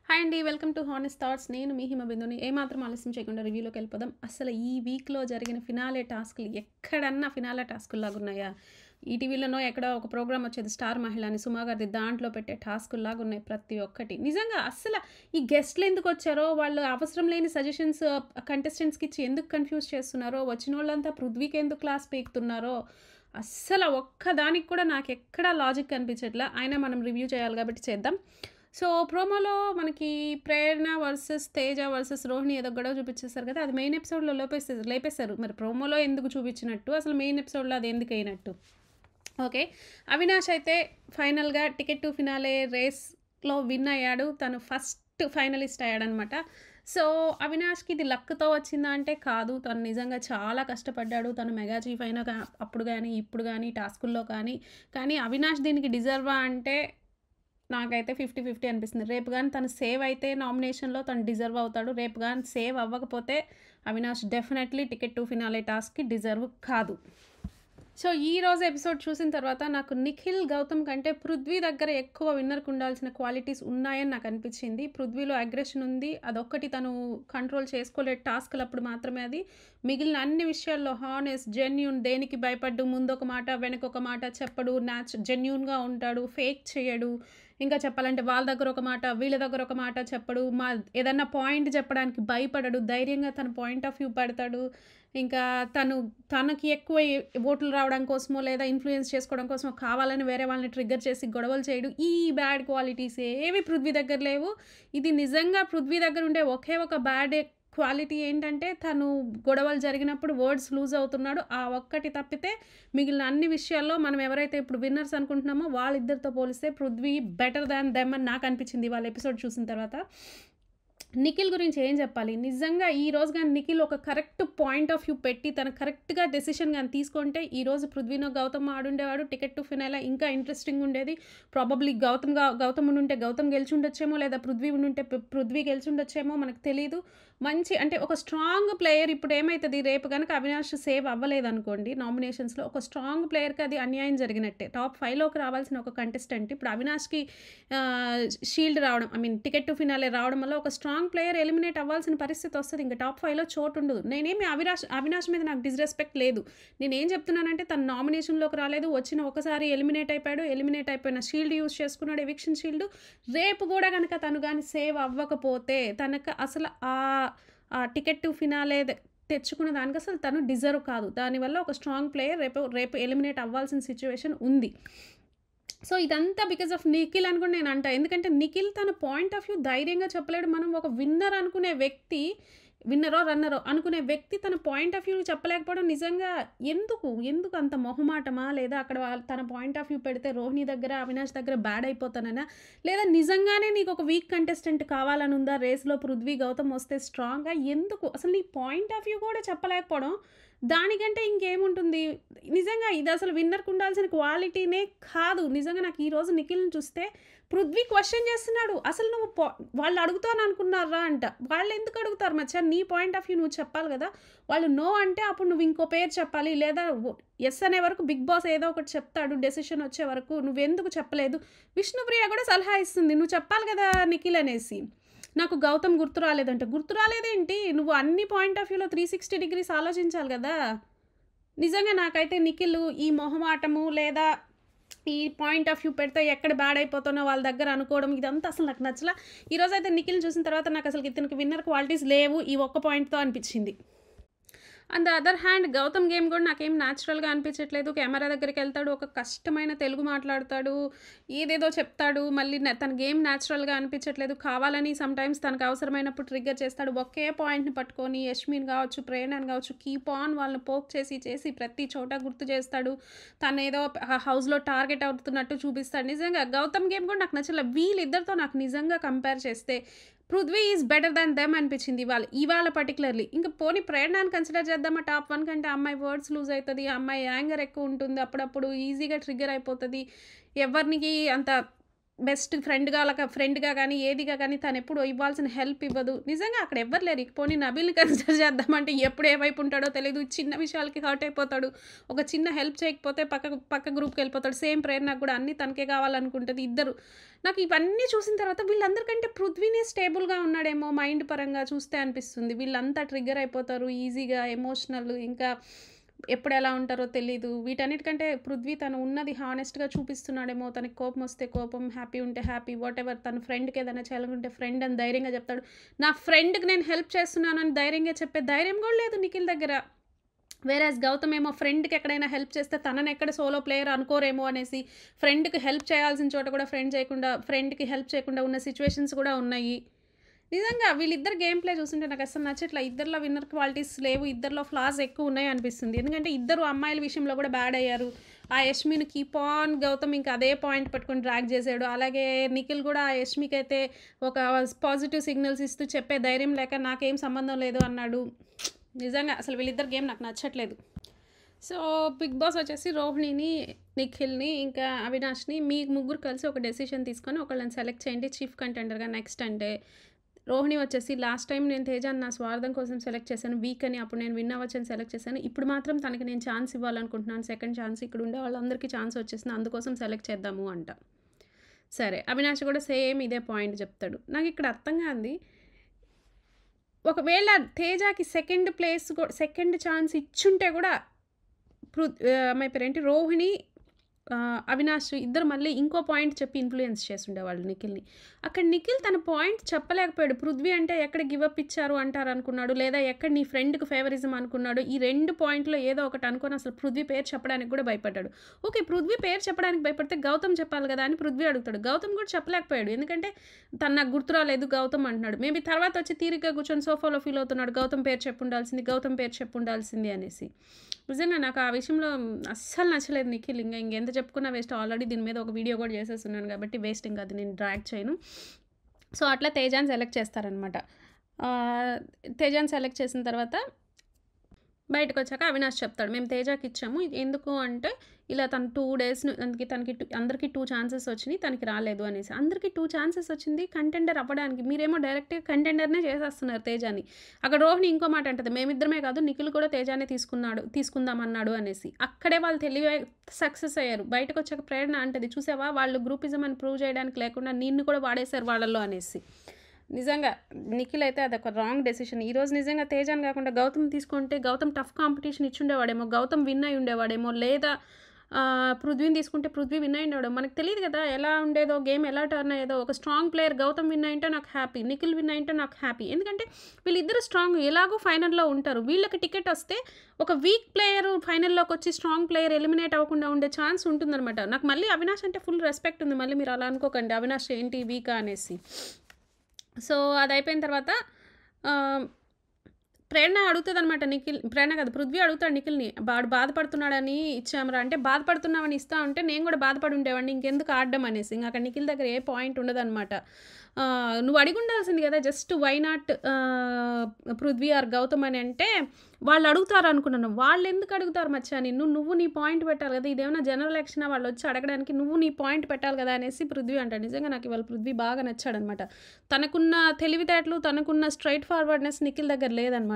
Hi అండి. Welcome to honest thoughts. నేను మీ హిమ బిందుని. ఏమాత్రం ఆలస్యం చేయకుండా రివ్యూలోకి వెళ్ళిపోదాం. అసలు ఈ వీక్‌లో జరిగిన ఫినాలే టాస్క్‌లు ఎక్కడన్నా ఫినాలే టాస్కుల్లాగున్నాయా? ఈటీవీలోనో ఎక్కడో ఒక ప్రోగ్రామ్ వచ్చేది 'స్టార్ మహిళ' అని సుమా గారిది. దాంట్లో పెట్టే టాస్కుల్లాగున్నాయి ప్రతి ఒక్కటి. నిజంగా అస్సల ఈ గెస్ట్‌లు ఎందుకొచ్చారో, వాళ్ళు అవసరం లేని సజెషన్స్ కంటెస్టెంట్స్‌కి ఇచ్చి ఎందుకు కన్‌ఫ్యూజ్ చేస్తున్నారో, వచ్చినోళ్ళంతా పృథ్వీకి ఎందుకు క్లాస్ పీకుతున్నారో, అస్సల ఒక్కదానికి కూడా నాకెక్కడా లాజిక్ కనిపించట్లా. అయినా మనం రివ్యూ చేయాలి కాబట్టి చేద్దాం. సో, ప్రోమోలో మనకి ప్రేరణ వర్సెస్ తేజ వర్సెస్ రోహిణి ఏదో గొడవ చూపించేసారు కదా! అది మెయిన్ ఎపిసోడ్‌లో లేపేశారు. మరి ప్రోమోలో ఎందుకు చూపించినట్టు, అసలు మెయిన్ ఎపిసోడ్‌లో అది ఎందుకయినట్టు? ఓకే. అవినాష్ అయితే ఫైనల్‌గా టికెట్ టు ఫినాలే రేస్‌లో విన్ అయ్యాడు. తను ఫస్ట్ ఫైనలిస్ట్ అయ్యాడనమాట. సో, అవినాష్‌కి ఇది లక్‌తో వచ్చిందా అంటే కాదు. తను నిజంగా చాలా కష్టపడ్డాడు. తను మెగా చీఫ్ అయిన అప్పుడు గాని, ఇప్పుడు గాని, టాస్కుల్లో కానీ అవినాష్ దీనికి డిజర్వా అంటే నాకైతే 50, 50 అనిపిస్తుంది. రేపు గాని తను సేవ్ అయితే నామినేషన్‌లో తను డిజర్వ్ అవుతాడు. రేపు గాని సేవ్ అవ్వకపోతే Avinash definitely ticket to finale టాస్క్‌కి డిజర్వ్ కాదు. సో, ఈరోజు ఎపిసోడ్ చూసిన తర్వాత నాకు నిఖిల్, గౌతమ్ కంటే పృథ్వీ దగ్గర ఎక్కువ విన్నర్‌కి ఉండాల్సిన క్వాలిటీస్ ఉన్నాయని నాకనిపించింది. పృథ్వీలో అగ్రెషన్ ఉంది. అదొక్కటి తను కంట్రోల్ చేసుకోలేడు టాస్క్‌లప్పుడు మాత్రమే అది. మిగిలిన అన్ని విషయాల్లో హానెస్ట్, జెన్యూన్, దేనికి భయపడ్డు ముందొక మాట, వెనకొక మాట చెప్పడు. జెన్యూన్‌గా ఉంటాడు. ఫేక్ చేయడు. ఇంకా చెప్పాలంటే వాళ్ళ దగ్గర ఒక మాట, వీళ్ళ దగ్గర ఒక మాట చెప్పడు. ఏదన్నా పాయింట్ చెప్పడానికి భయపడడు. ధైర్యంగా తన పాయింట్ ఆఫ్ వ్యూ పెడతాడు. ఇంకా తనకి ఎక్కువ ఓట్లు రావడం కోసమో, లేదా ఇన్‌ఫ్లూయెన్స్ చేసుకోవడం కోసమో కావాలని వేరే వాళ్ళని ట్రిగ్గర్ చేసి గొడవలు చేయడు. ఈ బ్యాడ్ క్వాలిటీస్ ఏవి పృథ్వీ దగ్గర లేవు. ఇది నిజంగా పృథ్వీ దగ్గర ఉండే ఒకే ఒక బ్యాడ్ క్వాలిటీ ఏంటంటే, తను గొడవలు జరిగినప్పుడు వర్డ్స్ లూజ్ అవుతున్నాడు. ఆ ఒక్కటి తప్పితే మిగిలిన అన్ని విషయాల్లో మనం ఎవరైతే ఇప్పుడు విన్నర్స్ అనుకుంటున్నామో వాళ్ళిద్దరితో పోలిస్తే పృథ్వీ బెటర్ దాన్ దెమ్ అని నాకు అనిపించింది వాళ్ళ ఎపిసోడ్ చూసిన తర్వాత. నిఖిల్ గురించి ఏం చెప్పాలి? నిజంగా ఈరోజు గాని నిఖిల్ ఒక కరెక్ట్ పాయింట్ ఆఫ్ వ్యూ పెట్టి తను కరెక్ట్‌గా డెసిషన్ గాని తీసుకుంటే ఈరోజు పృథ్వీనో, గౌతమ్ ఆడుండేవాడు. టికెట్ టు ఫినాలే ఇంకా ఇంట్రెస్టింగ్ ఉండేది. ప్రాబబ్లీ గౌతమ్ ఉండుంటే గౌతమ్ గెలిచుండొచ్చేమో, లేదా పృథ్వీ ఉండుంటే పృథ్వీ గెలిచుండొచ్చేమో మనకు తెలీదు. మంచి అంటే ఒక స్ట్రాంగ్ ప్లేయర్ ఇప్పుడు ఏమైతది, రేపు గనక అవినాష్ సేవ్ అవ్వలేదనుకోండి నామినేషన్స్‌లో, ఒక స్ట్రాంగ్ ప్లేయర్‌కి అది అన్యాయం జరిగినట్టే. టాప్ 5లోకి రావాల్సిన ఒక కంటెస్టెంట్ ఇప్పుడు అవినాష్‌కి షీల్డ్ రావడం, టికెట్ టు ఫినాలే రావడం వల్ల ఒక స్ట్రాంగ్ ప్లేయర్ ఎలిమినేట్ అవ్వాల్సిన పరిస్థితి వస్తది. ఇంక టాప్ 5లో చోటుండదు. నేనేమి అవినాష్ మీద నాకు డిస్‌రెస్పెక్ట్ లేదు. నేనేం చెప్తున్నానంటే తను నామినేషన్‌లోకి రాలేదు. వచ్చిన ఒకసారి ఎలిమినేట్ అయిపోయాడు. ఎలిమినేట్ అయిపోయిన షీల్డ్ యూజ్ చేసుకున్నాడు, ఎవిక్షన్ షీల్డ్. రేపు గూడా గనక తను గాని సేవ్ అవ్వకపోతే తనకు అసలు ఆ టికెట్ టు ఫినాలే తెచ్చుకున్న దానికి అసలు తను డిజర్వ్ కాదు. దానివల్ల ఒక స్ట్రాంగ్ ప్లేయర్ రేపు ఎలిమినేట్ అవ్వాల్సిన సిట్యుయేషన్ ఉంది. సో, ఇదంతా బికాస్ ఆఫ్ నిఖిల్ అని కూడా నేనంటా. ఎందుకంటే నిఖిల్ తన పాయింట్ ఆఫ్ వ్యూ ధైర్యంగా చెప్పలేడు. మనం ఒక విన్నర్ అనుకునే వ్యక్తి, విన్నరో, రన్నరో అనుకునే వ్యక్తి తన పాయింట్ ఆఫ్ వ్యూ చెప్పలేకపోవడం నిజంగా ఎందుకు అంత మొహమాటమా? లేదా అక్కడ తన పాయింట్ ఆఫ్ వ్యూ పెడితే రోహిణి దగ్గర, అవినాష్ దగ్గర బ్యాడ్ అయిపోతాననా? లేదా నిజంగానే నీకు ఒక వీక్ కంటెస్టెంట్ కావాలనుందా? రేస్‌లో పృథ్వీ, గౌతమ్ వస్తే స్ట్రాంగ్‌గా ఎందుకు? అసలు నీ పాయింట్ ఆఫ్ వ్యూ కూడా చెప్పలేకపోవడం దానికంటే ఇంకేముంటుంది? నిజంగా ఇదసలు విన్నర్‌కి ఉండాల్సిన క్వాలిటీనే కాదు. నిజంగా నాకు ఈరోజు నిఖిల్‌ని చూస్తే పృథ్వీ క్వెషన్ చేస్తున్నాడు. అసలు నువ్వు వాళ్ళు అడుగుతాననుకున్నారా అంట. వాళ్ళెందుకు అడుగుతారు మచ్చా? నీ పాయింట్ ఆఫ్ వ్యూ నువ్వు చెప్పాలి గదా! వాళ్ళు నో అంటే అప్పుడు నువ్వు ఇంకో పేరు చెప్పాలి. లేదా యెస్ అనే వరకు బిగ్ బాస్ ఏదో ఒకటి చెప్తాడు డెసిషన్ వచ్చే వరకు. నువ్వెందుకు చెప్పలేదు? విష్ణుప్రియ కూడా సలహా ఇస్తుంది. నువ్వు చెప్పాలి గదా నిఖిల్ అనేసి. నాకు గౌతమ్ గుర్తు రాలేదంట. గుర్తు రాలేదేంటి? నువ్వు అన్ని పాయింట్ ఆఫ్ వ్యూలో 360 డిగ్రీస్ ఆలోచించాలి గదా! నిజంగా నాకైతే నిఖిల్ ఈ మొహమాటము, లేదా ఈ పాయింట్ ఆఫ్ వ్యూ పెడితే ఎక్కడ బ్యాడ్ అయిపోతానో వాళ్ళ దగ్గర అనుకోవడం, ఇదంతా అసలు నాకు నచ్చలా. ఈరోజైతే నిఖిల్‌ని చూసిన తర్వాత నాకసలు ఇతనికి విన్నర్ క్వాలిటీస్ లేవు ఈ ఒక్క పాయింట్‌తో అనిపిచ్చింది. On the other hand Gautam game కూడా నాకేం న్యాచురల్‌గా అనిపించట్లేదు. కెమెరా దగ్గరికెళ్తాడు, ఒక కష్టమైన తెలుగు మాట్లాడతాడు, ఏదేదో చెప్తాడు. మళ్ళీ తన గేమ్ న్యాచురల్‌గా అనిపించట్లేదు. కావాలని సమ్‌టైమ్స్ తనకు అవసరమైనప్పుడు ట్రిగ్గర్ చేస్తాడు. ఒకే పాయింట్‌ని పట్టుకొని యష్మిన్ కావచ్చు, ప్రేరణని కావచ్చు, కీప్ ఆన్ వాళ్ళని పోక్ చేసి ప్రతి చోట గుర్తు చేస్తాడు. తనేదో హౌస్‌లో టార్గెట్ అవుతున్నట్టు చూపిస్తాడు. నిజంగా గౌతమ్ గేమ్ కూడా నాకు నచ్చలే. వీళ్ళిద్దరితో నాకు నిజంగా కంపేర్ చేస్తే Prithvi is better than them అనిపించింది ఇవాళ పర్టిక్యులర్‌లీ. ఇంక పోనీ ప్రేరణని కన్సిడర్ చేద్దామా టాప్ 1 కంటే? ఆ అమ్మాయి వర్డ్స్ లూజ్ అయితది. ఆ అమ్మాయి యాంగర్ ఎక్కువ ఉంటుంది. అప్పుడప్పుడు ఈజీగా ట్రిగ్గర్ అయిపోతది. ఎవరినికి అంత బెస్ట్ ఫ్రెండ్‌గా గానీ, ఏదిగా గానీ తనెప్పుడు ఇవ్వాల్సిన హెల్ప్ ఇవ్వదు. నిజంగా అక్కడ ఎవ్వరు లేరు. ఇక పోనీ నబీల్‌ని కన్సిడర్ చేద్దామంటే ఎప్పుడు ఏ వైపు ఉంటాడో తెలీదు. చిన్న విషయాలకి హర్ట్ అయిపోతాడు. ఒక చిన్న హెల్ప్ చేయకపోతే పక్క గ్రూప్‌కెళ్ళిపోతాడు. సేమ్ ప్రేరణకు గూడా అన్నీ తనకే కావాలనుకుంటది. ఇద్దరు నాకు ఇవన్నీ చూసిన తర్వాత వీళ్ళందరికంటే పృథ్వీనే స్టేబుల్‌గా ఉన్నాడేమో మైండ్ పరంగా చూస్తే అనిపిస్తుంది. వీళ్ళంతా ట్రిగ్గర్ అయిపోతారు ఈజీగా ఎమోషనల్ ఇంకా ఎప్పుడెలా ఉంటారో తెలీదు. వీటన్నిటికంటే పృథ్వీ తను ఉన్నది హానెస్ట్‌గా చూపిస్తున్నాడేమో. తనకి కోపమొస్తే కోపం, హ్యాపీ ఉంటే హ్యాపీ, వాటెవర్ తన ఫ్రెండ్‌కి ఏదైనా చేయాలనుకుంటే ఫ్రెండ్ అని ధైర్యంగా చెప్తాడు. నా ఫ్రెండ్‌కి నేను హెల్ప్ చేస్తున్నానని ధైర్యంగా చెప్పే ధైర్యం గూడా లేదు నిఖిల్ దగ్గర. వేరాజ్ గౌతమ్ ఏమో ఫ్రెండ్‌కి ఎక్కడైనా హెల్ప్ చేస్తే తననెక్కడ సోలో ప్లేయర్ అనుకోరేమో అనేసి ఫ్రెండ్‌కి హెల్ప్ చేయాల్సిన చోట కూడా ఫ్రెండ్‌కి హెల్ప్ చేయకుండా ఉన్న సిట్యుయేషన్స్ కూడా ఉన్నాయి. నిజంగా వీళ్ళిద్దరు గేమ్ ప్లే చూస్తుంటే నాకసలు నచ్చట్ల. ఇద్దరిలో విన్నర్ క్వాలిటీస్ లేవు. ఇద్దరిలో ఫ్లాస్ ఎక్కువున్నాయి అనిపిస్తుంది. ఎందుకంటే ఇద్దరు అమ్మాయిల విషయంలో కూడా బ్యాడ్ అయ్యారు. ఆ యష్మిని కీప్ ఆన్ గౌతమ్ ఇంకా అదే పాయింట్ పట్టుకొని డ్రాగ్ చేసాడు. అలాగే నిఖిల్ కూడా ఆ యష్మికైతే ఒక పాజిటివ్ సిగ్నల్స్ ఇస్తూ చెప్పే ధైర్యం లేక నాకేం సంబంధం లేదు అన్నాడు. నిజంగా అసలు వీళ్ళిద్దరు గేమ్ నాకు నచ్చట్లేదు. సో బిగ్ బాస్ వచ్చేసి రోహిణిని, నిఖిల్‌ని ఇంకా అవినాష్‌ని మీ ముగ్గురు కలిసి ఒక డెసిషన్ తీసుకొని ఒకళ్ళని సెలెక్ట్ చేయండి చీఫ్ కంటెండర్‌గా నెక్స్ట్ అంటే రోహిణి వచ్చేసి లాస్ట్ టైం నేను తేజాని నా స్వార్థం కోసం సెలెక్ట్ చేశాను. వీక్ అని అప్పుడు నేను విన్ అవ్వచ్చని సెలెక్ట్ చేశాను. ఇప్పుడు మాత్రం తనకి నేను ఛాన్స్ ఇవ్వాలనుకుంటున్నాను. సెకండ్ ఛాన్స్ ఇక్కడ ఉండే వాళ్ళందరికీ ఛాన్స్ వచ్చేసింది. అందుకోసం సెలెక్ట్ చేద్దాము అంట. సరే అవినాష్ కూడా సేమ్ ఇదే పాయింట్ చెప్తాడు. నాకు ఇక్కడ అర్థం కాంది ఒకవేళ తేజాకి సెకండ్ ఛాన్స్ ఇచ్చుంటే కూడా అమ్మాయి పేరేంటి రోహిణి అవినాష్ ఇద్దరు మళ్ళీ ఇంకో పాయింట్ చెప్పి ఇన్ఫ్లుయెన్స్ చేస్తుండేవాళ్ళు నిఖిల్‌ని. అక్కడ నిఖిల్ తన పాయింట్ చెప్పలేకపోయాడు. పృథ్వీ అంటే ఎక్కడ గివప్ ఇచ్చారు అంటారు అనుకున్నాడు. లేదా ఎక్కడ నీ ఫ్రెండ్‌కి ఫేవరిజం అనుకున్నాడు. ఈ 2 పాయింట్‌లో ఏదో ఒకటి అనుకోని అసలు పృథ్వీ పేరు చెప్పడానికి కూడా భయపడ్డాడు. ఓకే. పృథ్వీ పేరు చెప్పడానికి భయపడితే గౌతమ్ చెప్పాలి కదా అని పృథ్వీ అడుగుతాడు. గౌతమ్ కూడా చెప్పలేకపోయాడు. ఎందుకంటే తను నాకు గుర్తు రాలేదు గౌతమ్ అంటున్నాడు. మేబీ తర్వాత వచ్చి తీరిగ్గా కూర్చొని సోఫాలో ఫీల్ అవుతున్నాడు. గౌతమ్ పేరు చెప్పుండాల్సింది అనేసి. నిజంగా నాకు ఆ విషయంలో అస్సలు నచ్చలేదు నిఖిల్. ఇంకెంత చెప్పుకున్నా వేస్ట్. ఆల్రెడీ దీని మీద ఒక వీడియో కూడా చేసేస్తున్నాను కాబట్టి వేస్ట్. ఇంకా అది నేను డ్రాగ్ చేయను. సో అట్లా తేజాని సెలెక్ట్ చేస్తారనమాట. తేజాని సెలెక్ట్ చేసిన తర్వాత బయటకొచ్చాక అవినాష్ చెప్తాడు. మేము తేజాకి ఇచ్చాము. ఎందుకు అంటే ఇలా తను 2 డేస్ అందరికీ 2 ఛాన్సెస్ వచ్చినాయి. తనకి రాలేదు అనేసి. అందరికీ 2 ఛాన్సెస్ వచ్చింది కంటెండర్ అవ్వడానికి. మీరేమో డైరెక్ట్‌గా కంటెండర్‌నే చేసేస్తున్నారు తేజాని. అక్కడ రోహిణి ఇంకో మాట అంటది. మేమిద్దరమే కాదు నిఖిల్ కూడా తేజానే తీసుకుందామన్నాడు అనేసి. అక్కడే వాళ్ళు తెలివై సక్సెస్ అయ్యారు. బయటకొచ్చాక ప్రేరణ అంటది. చూసావా వాళ్ళు గ్రూపిజం అని ప్రూవ్ చేయడానికి లేకుండా నిన్ను కూడా వాడేశారు వాళ్ళల్లో అనేసి. నిజంగా నిఖిల్ అయితే అదొక రాంగ్ డెసిషన్. ఈరోజు నిజంగా తేజాని కాకుండా గౌతమ్ తీసుకుంటే గౌతమ్ టఫ్ కాంపిటీషన్ ఇచ్చుండేవాడేమో. గౌతమ్ విన్ అయి ఉండేవాడేమో. లేదా పృథ్వీని తీసుకుంటే పృథ్వీ విన్ అయి ఉండేవాడు. మనకు తెలియదు కదా ఎలా ఉండేదో గేమ్ ఎలా టర్న్ అయ్యేదో. ఒక స్ట్రాంగ్ ప్లేయర్ గౌతమ్ విన్ అయింటే నాకు హ్యాపీ. నిఖిల్ విన్ అయింటే నాకు హ్యాపీ. ఎందుకంటే వీళ్ళిద్దరు స్ట్రాంగ్ ఎలాగో ఫైనల్లో ఉంటారు. వీళ్ళకి టికెట్ వస్తే ఒక వీక్ ప్లేయర్ ఫైనల్లోకి వచ్చి స్ట్రాంగ్ ప్లేయర్ ఎలిమినేట్ అవ్వకుండా ఉండే ఛాన్స్ ఉంటుందన్నమాట. నాకు మళ్ళీ అవినాష్ అంటే ఫుల్ రెస్పెక్ట్ ఉంది. మళ్ళీ మీరు అలా అనుకోకండి అవినాష్ ఏంటి వీకా అనేసి. సో అది అయిపోయిన తర్వాత ప్రేరణ అడుగుతుందనమాట ప్రేరణ కాదు పృథ్వీ అడుగుతాడు నిఖిల్‌ని. వాడు బాధపడుతున్నాడని ఇచ్చామురా అంటే, బాధపడుతున్నావని ఇస్తా ఉంటే నేను కూడా బాధపడి ఉండేవాడిని ఇంకెందుకు ఆడడం అనేసి. ఇంక అక్కడ నిఖిల్ దగ్గర ఏ పాయింట్ ఉండదనమాట. నువ్వు అడిగి ఉండాల్సింది కదా just why not Prithvi or Gautam అని అంటే వాళ్ళు అడుగుతారు అనుకున్నాను. వాళ్ళు ఎందుకు అడుగుతారు మచ్చా నువ్వు నీ పాయింట్ పెట్టాలి కదా. ఇదేమైనా జనరల్ ఎలక్షన్ వాళ్ళు వచ్చి అడగడానికి నువ్వు నీ పాయింట్ పెట్టాలి కదా అనేసి పృథ్వీ అంటాడు. నిజంగా నాకు ఇవాళ పృథ్వీ బాగా నచ్చాడనమాట. తనకున్న తెలివితేటలు తనకున్న స్ట్రైట్ ఫార్వర్డ్నెస్ నిఖిల్ దగ్గర లేదనమాట.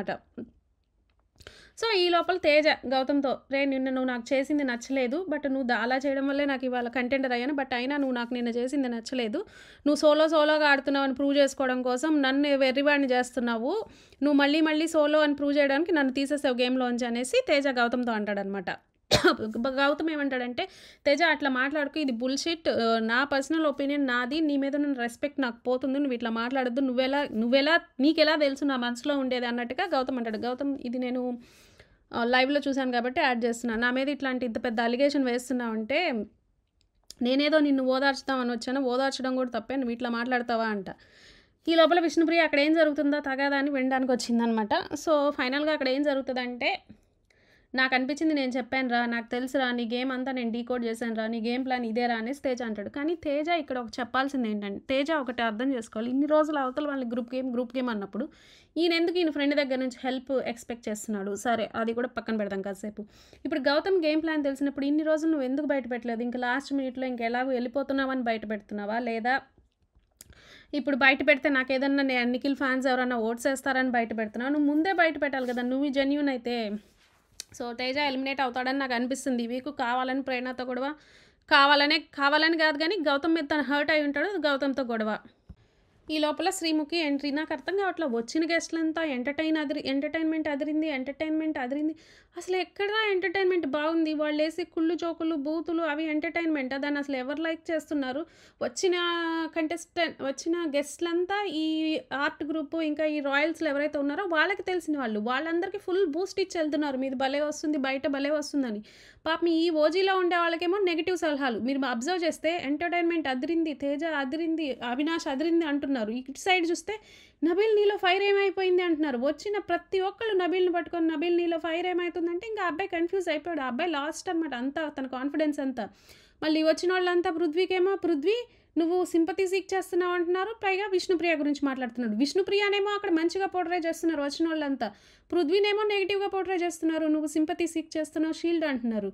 సో ఈ లోపల తేజ గౌతమ్‌తో నిన్న నువ్వు నాకు చేసింది నచ్చలేదు. బట్ నువ్వు అలా చేయడం వల్లే నాకు ఇవాళ కంటెండర్ అయ్యాను. బట్ అయినా నువ్వు నాకు నిన్న చేసింది నచ్చలేదు. నువ్వు సోలోగా ఆడుతున్నావు అని ప్రూవ్ చేసుకోవడం కోసం నన్ను వెర్రివాడిని చేస్తున్నావు. నువ్వు మళ్ళీ సోలో అని ప్రూవ్ చేయడానికి నన్ను తీసేసావు గేమ్‌లోంచి అనేసి తేజ గౌతమ్‌తో అంటాడనమాట. గౌతమ్ ఏమంటాడంటే, తేజ అట్లా మాట్లాడుకు ఇది బుల్‌షిట్. నా పర్సనల్ ఒపీనియన్ నాది. నీ మీద ఉన్న రెస్పెక్ట్ నాకు పోతుంది. నువ్వు ఇట్లా మాట్లాడొద్దు. నీకెలా తెలుసు నా మనసులో ఉండేది అన్నట్టుగా గౌతమ్ అంటాడు. గౌతమ్ ఇది నేను లైవ్లో చూశాను కాబట్టి యాడ్ చేస్తున్నాను. నా మీద ఇంత పెద్ద అలిగేషన్ వేస్తున్నావంటే నేనేదో నిన్ను ఓదార్చుదామని వచ్చాను. ఓదార్చడం కూడా తప్పే. నువ్వు ఇట్లా మాట్లాడతావా అంట. ఈ లోపల విష్ణుప్రియ అక్కడ ఏం జరుగుతుందో తగాదా అని వినడానికి వచ్చిందనమాట. సో ఫైనల్గా అక్కడ ఏం జరుగుతుందంటే నాకు అనిపించింది నేను చెప్పానురా, నాకు తెలుసురా, నీ గేమ్ అంతా నేను డీకోడ్ చేశానురా, నీ గేమ్ ప్లాన్ ఇదేరా అనేసి తేజ అంటాడు. కానీ తేజ ఇక్కడ ఒక చెప్పాల్సింది ఏంటంటే, తేజ ఒకటి అర్థం చేసుకోవాలి. ఇన్ని రోజులు అవతల వాళ్ళని గ్రూప్ గేమ్ అన్నప్పుడు ఈయన ఫ్రెండ్ దగ్గర నుంచి హెల్ప్ ఎక్స్పెక్ట్ చేస్తున్నాడు. సరే అది కూడా పక్కన పెడదాం కాసేపు. ఇప్పుడు గౌతమ్ గేమ్ ప్లాన్ తెలిసినప్పుడు ఇన్ని రోజులు నువ్వు ఎందుకు బయట పెట్టలేదు? ఇంకా లాస్ట్ మినిట్లో ఇంకెలాగో వెళ్ళిపోతున్నావని బయట పెడుతున్నావా? లేదా ఇప్పుడు బయట పెడితే నాకేదన్నా నిఖిల్ ఫ్యాన్స్ ఎవరైనా ఓట్స్ వేస్తారని బయట పెడుతున్నావు? నువ్వు ముందే బయట పెట్టాలి కదా, నువ్వు జెన్యూన్ అయితే. సో తేజ ఎలిమినేట్ అవుతాడని నాకు అనిపిస్తుంది ఈ వీక్. కావాలని ప్రేరణతో గొడవ, కావాలని కాదు కానీ గౌతమ్ మీద తను హర్ట్ అయి ఉంటాడు, గౌతమ్తో గొడవ. ఈ లోపల శ్రీముఖి ఎంట్రీ. నాకు అర్థం కావట్లా, వచ్చిన గెస్ట్లంతా ఎంటర్టైన్మెంట్ అదిరింది. అసలు ఎక్కడ ఎంటర్టైన్మెంట్ బాగుంది? వాళ్ళు వేసి కుళ్ళు జోకులు బూతులు అవి ఎంటర్టైన్మెంట్. దాన్ని అసలు ఎవరు లైక్ చేస్తున్నారు? వచ్చిన గెస్ట్లంతా ఈ ఆర్ట్ గ్రూప్ ఇంకా ఈ రాయల్స్లో ఎవరైతే ఉన్నారో వాళ్ళకి తెలిసిన వాళ్ళందరికీ ఫుల్ బూస్ట్ ఇచ్చి వెళ్తున్నారు, మీది భలే వస్తుంది, బయట భలే వస్తుందని. పాపం ఈ ఓజీలో ఉండే వాళ్ళకేమో నెగిటివ్ సలహాలు. మీరు అబ్జర్వ్ చేస్తే ఎంటర్టైన్మెంట్ అదిరింది, తేజ అదిరింది, అవినాష్ అదిరింది అంటున్నారు. ఇటు సైడ్ చూస్తే నబీల్ నీలో ఫైర్ ఏమైపోయింది అంటున్నారు. వచ్చిన ప్రతి ఒక్కళ్ళు నబీల్ని పట్టుకొని నబీల్ నీలో ఫైర్ ఏమవుతుందంటే ఇంకా అబ్బాయి కన్ఫ్యూజ్ అయిపోయాడు. ఆ అబ్బాయి లాస్ట్ అనమాట అంతా, తన కాన్ఫిడెన్స్ అంతా. మళ్ళీ వచ్చిన వాళ్ళంతా పృథ్వీ నువ్వు సింపతి సీక్ చేస్తున్నావు అంటున్నారు. పైగా విష్ణుప్రియ గురించి మాట్లాడుతున్నాడు. విష్ణుప్రియనేమో అక్కడ మంచిగా పోర్ట్రే చేస్తున్నారు వచ్చిన వాళ్ళంతా, పృథ్వీనేమో నెగిటివ్గా పోర్ట్రే చేస్తున్నారు. నువ్వు సింపతి సీక్ చేస్తున్నావు, షీల్డ్ అంటున్నారు.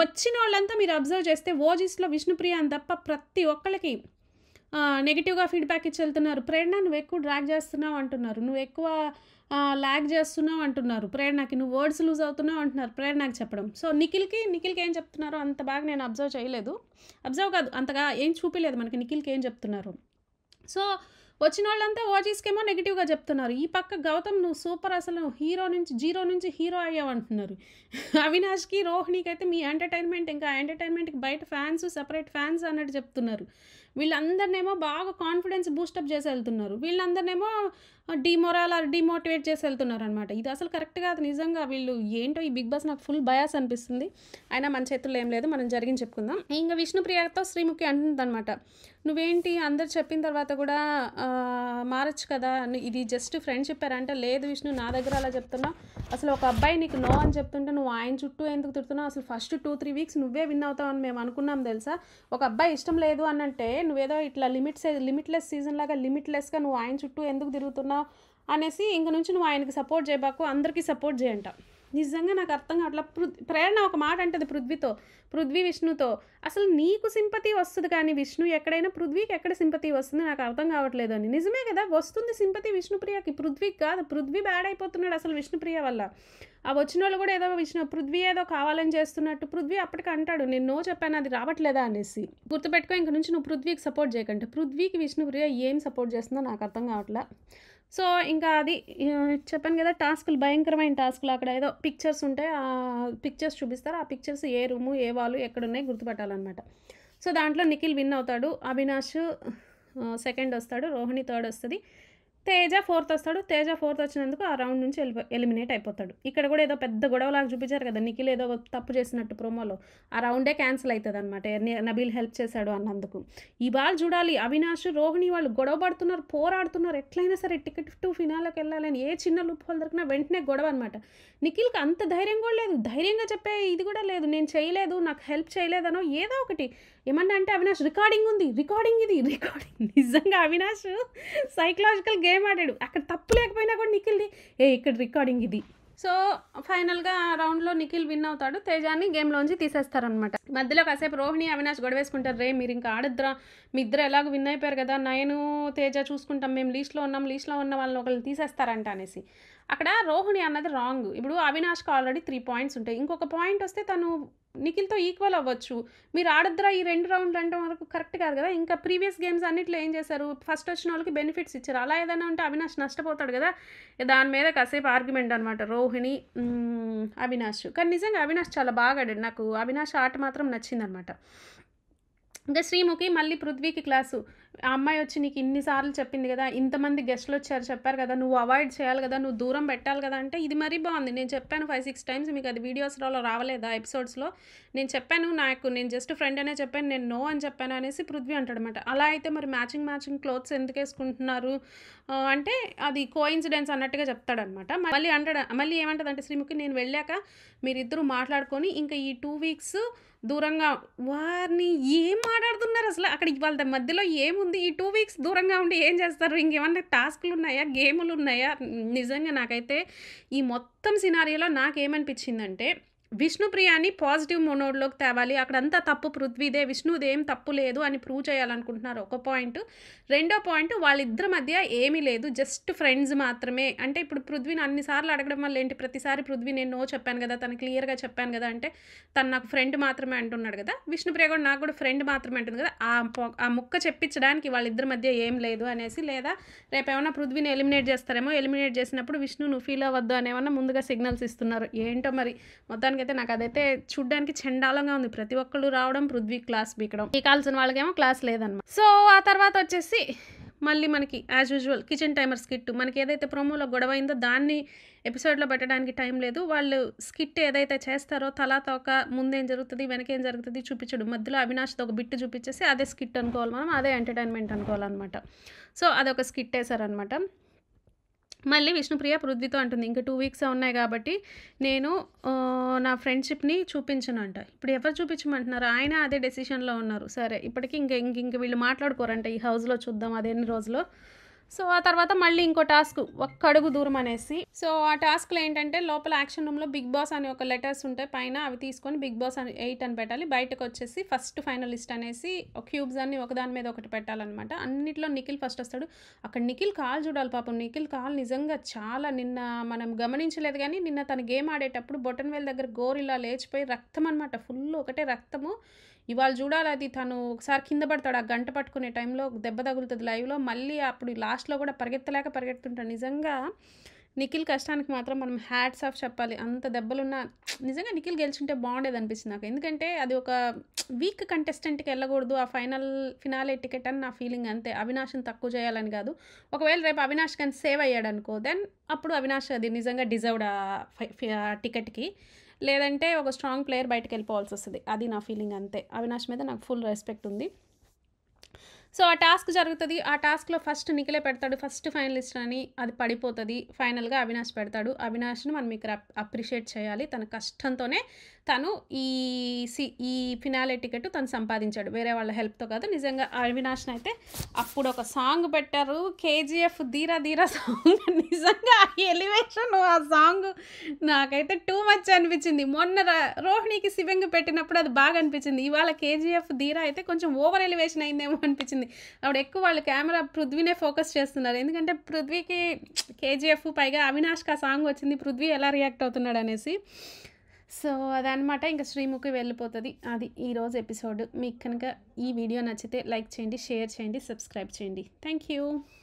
వచ్చిన వాళ్ళంతా మీరు అబ్జర్వ్ చేస్తే ఓజీస్లో విష్ణుప్రియ అని తప్ప ప్రతి ఒక్కళ్ళకి నెగిటివ్గా ఫీడ్బ్యాక్ ఇచ్చి వెళ్తున్నారు. ప్రేరణ నువ్వు ఎక్కువ డ్రాగ్ చేస్తున్నావు అంటున్నారు, నువ్వు ఎక్కువ ల్యాగ్ చేస్తున్నావు అంటున్నారు. ప్రేరణకి నువ్వు వర్డ్స్ లూజ్ అవుతున్నావు అంటున్నారు ప్రేరణకి చెప్పడం. సో నిఖిల్కి ఏం చెప్తున్నారో అంత బాగా నేను అబ్జర్వ్ కాదు అంతగా ఏం చూపించలేదు మనకి నిఖిల్కి ఏం చెప్తున్నారు. సో వచ్చిన వాళ్ళంతా ఓజీస్కేమో నెగిటివ్గా చెప్తున్నారు. ఈ పక్క గౌతమ్ నువ్వు సూపర్, అసలు జీరో నుంచి హీరో అయ్యావు అంటున్నారు. అవినాష్కి రోహిణికి అయితే మీ ఎంటర్టైన్మెంట్కి బయట ఫ్యాన్స్, సెపరేట్ ఫ్యాన్స్ అన్నట్టు చెప్తున్నారు. వీళ్ళందరినేమో బాగా కాన్ఫిడెన్స్ బూస్టప్ చేసి వెళ్తున్నారు, వీళ్ళందరినేమో డిమోటివేట్ చేసి వెళ్తున్నారు అనమాట. ఇది అసలు కరెక్ట్ కాదు నిజంగా. వీళ్ళు ఏంటో ఈ బిగ్ బాస్ నాకు ఫుల్ బయాస్ అనిపిస్తుంది. అయినా మన చేతుల్లో ఏం లేదు, మనం జరిగింది చెప్పుకుందాం. ఇంకా విష్ణుప్రియతో శ్రీముఖి అంటుందన్నమాట, నువ్వేంటి అందరు చెప్పిన తర్వాత కూడా మారచ్చు కదా, ఇది జస్ట్ ఫ్రెండ్షిప్ అంటే. లేదు విష్ణు, నా దగ్గర అలా చెప్తున్నావు. అసలు ఒక అబ్బాయి నీకు నో అని చెప్తుంటే నువ్వు ఆయన చుట్టూ ఎందుకు తిడుతున్నావు? అసలు ఫస్ట్ 2-3 వీక్స్ నువ్వే విన్ అవుతావు అని మేము అనుకున్నాం తెలుసా. ఒక అబ్బాయి ఇష్టం లేదు అని అంటే నువ్వేదో ఇట్లా లిమిట్లెస్ సీజన్ లాగా లిమిట్లెస్గా నువ్వు ఆయన చుట్టూ ఎందుకు తిరుగుతున్నావు అనేసి ఇంక నుంచి నువ్వు ఆయనకి సపోర్ట్ చేయబాకు, అందరికీ సపోర్ట్ చేయంట. నిజంగా నాకు అర్థం కావట్లా. ప్రేరణ ఒక మాట అంటది పృథ్వీ విష్ణుతో, అసలు నీకు సింపతి వస్తుంది కానీ విష్ణు ఎక్కడైనా పృథ్వీకి ఎక్కడ సింపతి వస్తుంది నాకు అర్థం కావట్లేదు అని. నిజమే కదా, వస్తుంది సింపతి విష్ణుప్రియకి, పృథ్వీకి కాదు. పృథ్వీ బ్యాడ్ అయిపోతున్నాడు అసలు విష్ణుప్రియ వల్ల. ఆ వచ్చిన వాళ్ళు కూడా ఏదో పృథ్వీ ఏదో కావాలని చేస్తున్నట్టు. పృథ్వీ అప్పటికి అంటాడు, నేను నో చెప్పాను అది రావట్లేదా అనేసి. గుర్తుపెట్టుకో, ఇంక నుంచి నువ్వు పృథ్వీకి సపోర్ట్ చేయకంటే. పృథ్వీకి విష్ణుప్రియ ఏం సపోర్ట్ చేస్తుందో నాకు అర్థం కావట్లా. సో ఇంకా అది చెప్పాను కదా, భయంకరమైన టాస్కులు. అక్కడ ఏదో పిక్చర్స్ ఉంటాయి, ఆ పిక్చర్స్ చూపిస్తారు. ఆ పిక్చర్స్ ఏ రూము ఏ వాళ్ళు ఎక్కడున్నాయి గుర్తుపెట్టాలన్నమాట. సో దాంట్లో నిఖిల్ విన్ అవుతాడు, అవినాష్ సెకండ్ వస్తాడు, రోహిణి థర్డ్ వస్తుంది, తేజ ఫోర్త్ వస్తాడు. తేజ ఫోర్త్ వచ్చినందుకు ఆ రౌండ్ నుంచి ఎలిమినేట్ అయిపోతాడు. ఇక్కడ కూడా ఏదో పెద్ద గొడవలాగా చూపించారు కదా, నిఖిల్ ఏదో తప్పు చేసినట్టు ప్రోమోలో. ఆ రౌండే క్యాన్సిల్ అవుతుంది అనమాట, నబీల్ హెల్ప్ చేశాడు అన్నందుకు. ఈ బాల్ చూడాలి, అవినాష్ రోహిణి వాళ్ళు గొడవ పడుతున్నారు, పోరాడుతున్నారు, ఎట్లయినా సరే టికెట్ టు ఫినాల్కి వెళ్ళాలని. ఏ చిన్న లూప్ హోల్ దొరికినా వెంటనే గొడవ అనమాట. నిఖిల్కి అంత ధైర్యం కూడా లేదు, ధైర్యంగా చెప్పే ఇది కూడా లేదు, నేను చేయలేదు, నాకు హెల్ప్ చేయలేదనో ఏదో ఒకటి. ఏమన్నా అంటే అవినాష్ రికార్డింగ్ ఇది. నిజంగా అవినాష్ సైకలాజికల్ గేమ్ ఆడాడు. అక్కడ తప్పు లేకపోయినా కూడా నిఖిల్ది ఇక్కడ రికార్డింగ్ ఇది. సో ఫైనల్గా రౌండ్లో నిఖిల్ విన్ అవుతాడు, తేజాన్ని గేమ్లోంచి తీసేస్తారనమాట. మధ్యలో కాసేపు రోహిణి అవినాష్ గొడవ వేసుకుంటారు, రే మీరు ఇంకా ఆడద్రా, మీ ఇద్దరు ఎలాగో విన్ అయిపోయారు కదా, నేను తేజ చూసుకుంటాం, మేము లీస్ట్లో ఉన్న వాళ్ళని ఒకళ్ళు తీసేస్తారంట అనేసి. అక్కడ రోహిణి అన్నది రాంగ్. ఇప్పుడు అవినాష్కి ఆల్రెడీ 3 పాయింట్స్ ఉంటాయి, ఇంకొక పాయింట్ వస్తే తను నిఖిల్తో ఈక్వల్ అవ్వచ్చు. మీరు ఆడద్రా ఈ 2 రౌండ్లు అంటే వరకు కరెక్ట్ కాదు కదా. ఇంకా ప్రీవియస్ గేమ్స్ అన్నిట్లో ఏం చేశారు, ఫస్ట్ వచ్చిన వాళ్ళకి బెనిఫిట్స్ ఇచ్చారు. అలా ఏదైనా ఉంటే అవినాష్ నష్టపోతాడు కదా. దాని మీద కాసేపు ఆర్గ్యుమెంట్ అనమాట రోహిణి అవినాష్. కానీ నిజంగా అవినాష్ చాలా బాగా ఆడాడు, నాకు అవినాష్ ఆట మాత్రం నచ్చిందనమాట. ఇంకా శ్రీముఖి మళ్ళీ పృథ్వీకి క్లాసు. ఆ అమ్మాయి వచ్చి నీకు ఇన్ని సార్లు చెప్పింది కదా! ఇంతమంది గెస్ట్‌లొచ్చారు చెప్పారు కదా! నువ్వు అవాయిడ్ చేయాలి కదా! నువ్వు దూరం పెట్టాలి కదా! అంటే ఇది మరీ బావుంది. నేను చెప్పాను 5, 6 టైమ్స్ మీకు అది వీడియోస్‌లో రావలేదా ఎపిసోడ్స్‌లో? నేను చెప్పాను నేను జస్ట్ ఫ్రెండ్ అనే చెప్పాను. నేను నో అని చెప్పాను అనేసి పృథ్వీ అంటాడనమాట. అలా అయితే మరి మ్యాచింగ్ క్లోత్స్ ఎందుకేసుకుంటున్నారు? అంటే అది కోయిన్సిడెన్స్ అన్నట్టుగా చెప్తాడనమాట. మళ్ళీ ఏమంటదంటే శ్రీముఖి నేను వెళ్ళాక మీరిద్దరూ మాట్లాడుకొని ఇంకా ఈ 2 వీక్స్ దూరంగా వారిని ఏం మాట్లాడుతున్నారు అసలు అక్కడ వాళ్ళ మధ్యలో ఏముంది ఈ 2 వీక్స్ దూరంగా ఉండి ఏం చేస్తారు ఇంకేమన్నా టాస్క్లు ఉన్నాయా గేములు ఉన్నాయా నిజంగా నాకైతే ఈ మొత్తం సినారియోలో నాకేమనిపించిందంటే విష్ణుప్రియని పాజిటివ్ మోనోడ్లోకి తేవాలి అక్కడంతా తప్పు పృథ్వీదే విష్ణుది ఏం తప్పు లేదు అని ప్రూవ్ చేయాలనుకుంటున్నారు ఒక పాయింట్ రెండో పాయింట్ వాళ్ళిద్దరి మధ్య ఏమీ లేదు జస్ట్ ఫ్రెండ్స్ మాత్రమే అంటే ఇప్పుడు పృథ్వీని అన్నిసార్లు అడగడం వల్ల ఏంటి ప్రతిసారి పృథ్వీ నేను నో చెప్పాను కదా తను క్లియర్గా చెప్పాను కదా అంటే తను నాకు ఫ్రెండ్ మాత్రమే అంటున్నాడు కదా విష్ణుప్రియ కూడా నాకు కూడా ఫ్రెండ్ మాత్రమే అంటుంది కదా ఆ ముక్క చెప్పించడానికి వాళ్ళిద్దరి మధ్య ఏం లేదు అనేసి లేదా రేపు ఏమన్నా పృథ్వీని ఎలిమినేట్ చేస్తారేమో ఎలిమినేట్ చేసినప్పుడు విష్ణు నువ్వు ఫీల్ అవ్వద్దు అనేమన్నా ముందుగా సిగ్నల్స్ ఇస్తున్నారు ఏంటో మరి మొత్తానికైతే నాకు అదైతే చూడ్డానికి చండాలంగా ఉంది ప్రతి ఒక్కళ్ళు రావడం పృథ్వీ క్లాస్ బీకడం ఈ కావాల్సిన వాళ్ళకేమో క్లాస్ లేదన్నమాట సో ఆ తర్వాత వచ్చేసి మళ్ళీ మనకి as usual kitchen timer skit మనకి ఏదైతే ప్రోమోలో గొడవ అయిందో దాన్ని ఎపిసోడ్లో పెట్టడానికి టైం లేదు వాళ్ళు స్కిట్ ఏదైతే చేస్తారో తలా తోక ముందేం జరుగుతుంది వెనకేం జరుగుతుంది చూపించడు మధ్యలో అవినాష్తో ఒక బిట్టు చూపించేసి అదే స్కిట్ అనుకోవాలి మనం అదే ఎంటర్టైన్మెంట్ అనుకోవాలన్నమాట సో అదొక స్కిట్ వేశారనమాట మళ్ళీ విష్ణుప్రియ పృథ్వీతో అంటుంది ఇంకా 2 వీక్స్ ఉన్నాయి కాబట్టి నేను నా ఫ్రెండ్షిప్ని చూపించను అంట ఇప్పుడు ఎవరు చూపించమంటున్నారు ఆయన అదే డెసిషన్లో ఉన్నారు సరే ఇప్పటికీ ఇంక వీళ్ళు మాట్లాడుకోరంట ఈ హౌస్లో చూద్దాం అది ఎన్ని రోజులు సో ఆ తర్వాత మళ్ళీ ఇంకో టాస్క్ ఒక్క అడుగు దూరం అనేసి సో ఆ టాస్క్లో ఏంటంటే లోపల యాక్షన్ రూమ్లో బిగ్ బాస్ అనే ఒక లెటర్స్ ఉంటాయి పైన అవి తీసుకొని బిగ్ బాస్ అని 8 అని పెట్టాలి బయటకు వచ్చేసి ఫస్ట్ ఫైనలిస్ట్ అనేసి క్యూబ్స్ అన్ని ఒకదాని మీద ఒకటి పెట్టాలన్నమాట అన్నిట్లో నిఖిల్ ఫస్ట్ వస్తాడు అక్కడ నిఖిల్ కాల్ చూడాలి పాపం నిఖిల్ కాల్ నిజంగా చాలా నిన్న మనం గమనించలేదు కానీ నిన్న తన గేమ్ ఆడేటప్పుడు బొటన్ వేల్ దగ్గర గోరిలా లేచిపోయి రక్తం అనమాట ఫుల్ ఒకటే రక్తము ఇవాళ చూడాలి అది తను ఒకసారి కింద పడతాడు ఆ గంట పట్టుకునే టైంలో దెబ్బ తగులుతుంది లైవ్లో మళ్ళీ అప్పుడు లాస్ట్లో కూడా పరిగెత్తుంటాడు నిజంగా నిఖిల్ కష్టానికి మాత్రం మనం హ్యాట్స్ ఆఫ్ చెప్పాలి అంత దెబ్బలున్న నిజంగా నిఖిల్ గెలిచుంటే బాగుండేది అనిపిస్తుంది నాకు ఎందుకంటే అది ఒక వీక్ కంటెస్టెంట్కి వెళ్ళకూడదు ఆ ఫినాలే టికెట్ అని నా ఫీలింగ్ అంతే అవినాష్ని తక్కువ చేయాలని కాదు ఒకవేళ రేపు అవినాష్ కానీ సేవ్ అయ్యాడు అనుకో దెన్ అప్పుడు అవినాష్ అది నిజంగా డిజర్వ్డ్ ఆ టికెట్కి లేదంటే ఒక స్ట్రాంగ్ ప్లేయర్ బయటకు వెళ్ళిపోవాల్సి వస్తుంది అది నా ఫీలింగ్ అంతే అవినాష్ మీద నాకు ఫుల్ రెస్పెక్ట్ ఉంది సో ఆ టాస్క్ జరుగుతుంది ఆ టాస్క్లో ఫస్ట్ నిఖిలే పెడతాడు ఫస్ట్ ఫైనలిస్ట్ అని అది పడిపోతుంది ఫైనల్గా అవినాష్ పెడతాడు అవినాష్ని మనం ఇక్కడ అప్రిషియేట్ చేయాలి తన కష్టంతోనే తను ఈ ఫినాలే టికెట్ తను సంపాదించాడు వేరే వాళ్ళ హెల్ప్తో కాదు నిజంగా అవినాష్ని అయితే అప్పుడు ఒక సాంగ్ పెట్టారు కేజీఎఫ్ ధీరా ధీరా సాంగ్ నిజంగా ఆ ఎలివేషన్ ఆ సాంగ్ నాకైతే టూ మచ్ అనిపించింది మొన్న రోహిణికి శివంగి పెట్టినప్పుడు అది బాగా అనిపించింది ఇవాళ కేజీఎఫ్ ధీరా అయితే కొంచెం ఓవర్ ఎలివేషన్ అయిందేమో అనిపించింది అప్పుడు ఎక్కువ వాళ్ళు కెమెరా పృథ్వీనే ఫోకస్ చేస్తున్నారు ఎందుకంటే పృథ్వీకి కేజీఎఫ్ పైగా అవినాష్కి ఆ సాంగ్ వచ్చింది పృథ్వీ ఎలా రియాక్ట్ అవుతున్నాడు అనేసి సో అదనమాట ఇంకా శ్రీముఖి వెళ్ళిపోతుంది అది ఈరోజు ఎపిసోడ్ మీకు కనుక ఈ వీడియో నచ్చితే లైక్ చేయండి షేర్ చేయండి సబ్స్క్రైబ్ చేయండి థ్యాంక్ యూ